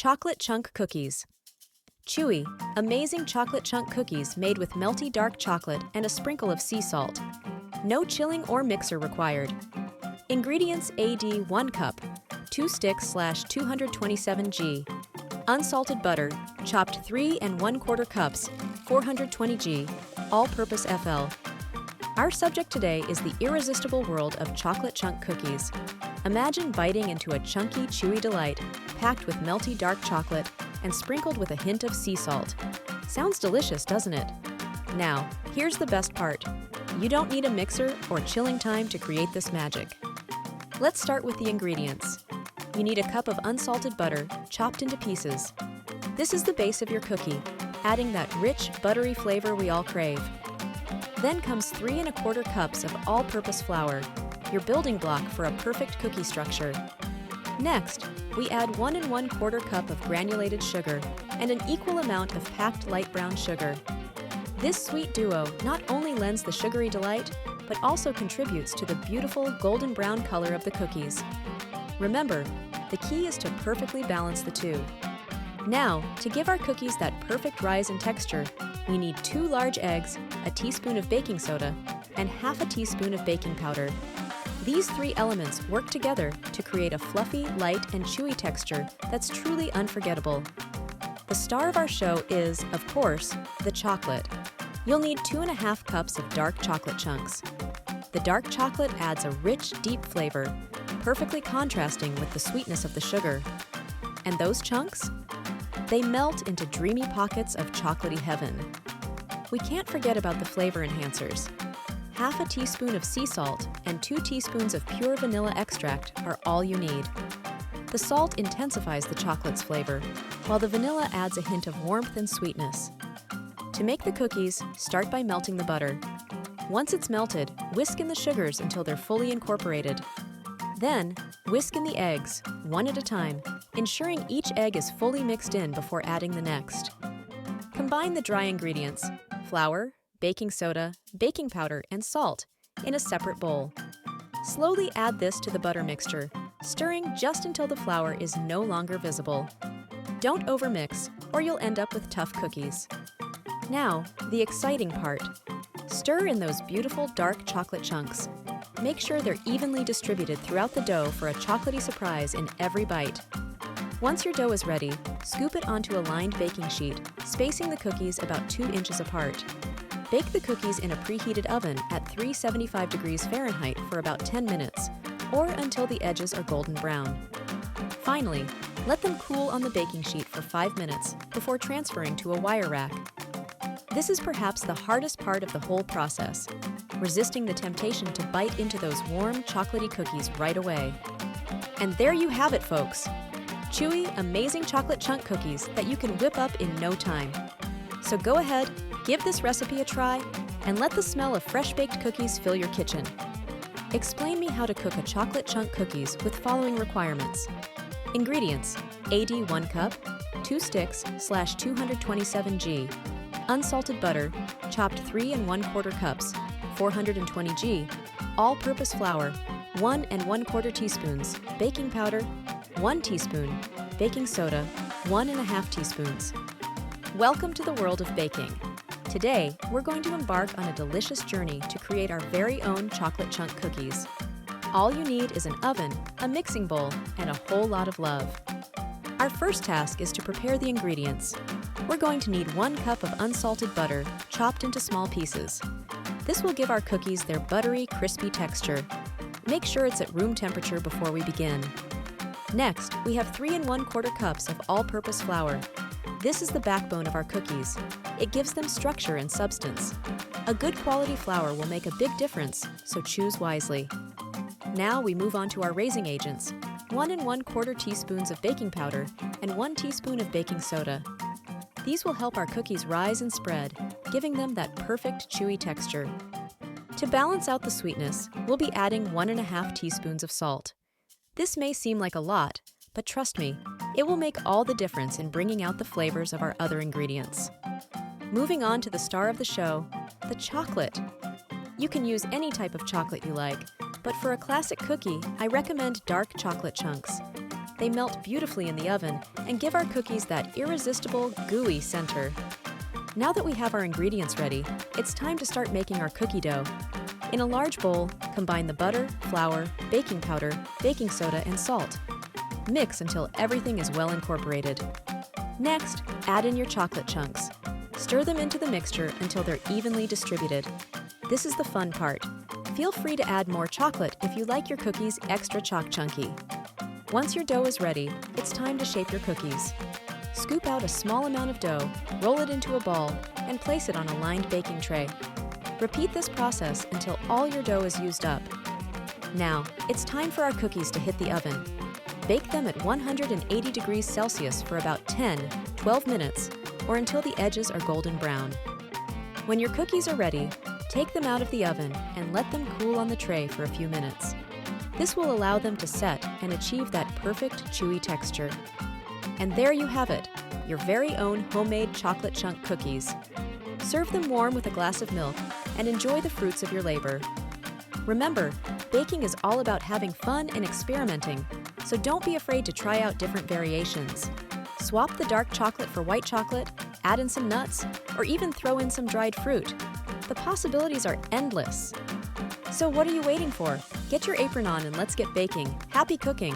Chocolate chunk cookies. Chewy, amazing chocolate chunk cookies made with melty dark chocolate and a sprinkle of sea salt. No chilling or mixer required. Ingredients: AD 1 cup, 2 sticks / 227 g. Unsalted butter, chopped 3 1/4 cups, 420 g, all-purpose FL. Our subject today is the irresistible world of chocolate chunk cookies. Imagine biting into a chunky, chewy delight, packed with melty dark chocolate and sprinkled with a hint of sea salt. Sounds delicious, doesn't it? Now, here's the best part. You don't need a mixer or chilling time to create this magic. Let's start with the ingredients. You need a cup of unsalted butter, chopped into pieces. This is the base of your cookie, adding that rich, buttery flavor we all crave. Then comes 3 1/4 cups of all-purpose flour, your building block for a perfect cookie structure. Next, we add 1 1/4 cup of granulated sugar and an equal amount of packed light brown sugar. This sweet duo not only lends the sugary delight, but also contributes to the beautiful golden brown color of the cookies. Remember, the key is to perfectly balance the two. Now, to give our cookies that perfect rise in texture, we need 2 large eggs, a teaspoon of baking soda, and half a teaspoon of baking powder. These 3 elements work together to create a fluffy, light, and chewy texture that's truly unforgettable. The star of our show is, of course, the chocolate. You'll need 2 1/2 cups of dark chocolate chunks. The dark chocolate adds a rich, deep flavor, perfectly contrasting with the sweetness of the sugar. And those chunks? They melt into dreamy pockets of chocolatey heaven. We can't forget about the flavor enhancers. Half a teaspoon of sea salt and 2 teaspoons of pure vanilla extract are all you need. The salt intensifies the chocolate's flavor, while the vanilla adds a hint of warmth and sweetness. To make the cookies, start by melting the butter. Once it's melted, whisk in the sugars until they're fully incorporated. Then, whisk in the eggs, one at a time, ensuring each egg is fully mixed in before adding the next. Combine the dry ingredients, flour, baking soda, baking powder, and salt, in a separate bowl. Slowly add this to the butter mixture, stirring just until the flour is no longer visible. Don't overmix, or you'll end up with tough cookies. Now, the exciting part. Stir in those beautiful dark chocolate chunks. Make sure they're evenly distributed throughout the dough for a chocolatey surprise in every bite. Once your dough is ready, scoop it onto a lined baking sheet, spacing the cookies about 2 inches apart. Bake the cookies in a preheated oven at 375 degrees Fahrenheit for about 10 minutes, or until the edges are golden brown. Finally, let them cool on the baking sheet for 5 minutes before transferring to a wire rack. This is perhaps the hardest part of the whole process, resisting the temptation to bite into those warm, chocolatey cookies right away. And there you have it, folks! Chewy, amazing chocolate chunk cookies that you can whip up in no time. So go ahead, give this recipe a try, and let the smell of fresh-baked cookies fill your kitchen. Explain me how to cook a chocolate chunk cookies with following requirements. Ingredients: AD 1 cup, 2 sticks / 227 g. Unsalted butter, chopped 3 1/4 cups, 420 g. All-purpose flour, 1 1/4 teaspoons. Baking powder, 1 teaspoon. Baking soda, 1 1/2 teaspoons. Welcome to the world of baking. Today, we're going to embark on a delicious journey to create our very own chocolate chunk cookies. All you need is an oven, a mixing bowl, and a whole lot of love. Our first task is to prepare the ingredients. We're going to need 1 cup of unsalted butter, chopped into small pieces. This will give our cookies their buttery, crispy texture. Make sure it's at room temperature before we begin. Next, we have 3 1/4 cups of all-purpose flour. This is the backbone of our cookies. It gives them structure and substance. A good quality flour will make a big difference, so choose wisely. Now we move on to our raising agents. 1 1/4 teaspoons of baking powder and 1 teaspoon of baking soda. These will help our cookies rise and spread, giving them that perfect chewy texture. To balance out the sweetness, we'll be adding 1 1/2 teaspoons of salt. This may seem like a lot, but trust me, it will make all the difference in bringing out the flavors of our other ingredients. Moving on to the star of the show, the chocolate. You can use any type of chocolate you like, but for a classic cookie, I recommend dark chocolate chunks. They melt beautifully in the oven and give our cookies that irresistible, gooey center. Now that we have our ingredients ready, it's time to start making our cookie dough. In a large bowl, combine the butter, flour, baking powder, baking soda, and salt. Mix until everything is well incorporated. Next, add in your chocolate chunks. Stir them into the mixture until they're evenly distributed. This is the fun part. Feel free to add more chocolate if you like your cookies extra chunky. Once your dough is ready, it's time to shape your cookies. Scoop out a small amount of dough, roll it into a ball, and place it on a lined baking tray. Repeat this process until all your dough is used up. Now, it's time for our cookies to hit the oven. Bake them at 180 degrees Celsius for about 10-12 minutes, or until the edges are golden brown. When your cookies are ready, take them out of the oven and let them cool on the tray for a few minutes. This will allow them to set and achieve that perfect chewy texture. And there you have it, your very own homemade chocolate chunk cookies. Serve them warm with a glass of milk and enjoy the fruits of your labor. Remember, baking is all about having fun and experimenting, so don't be afraid to try out different variations. Swap the dark chocolate for white chocolate, add in some nuts, or even throw in some dried fruit. The possibilities are endless. So what are you waiting for? Get your apron on and let's get baking. Happy cooking!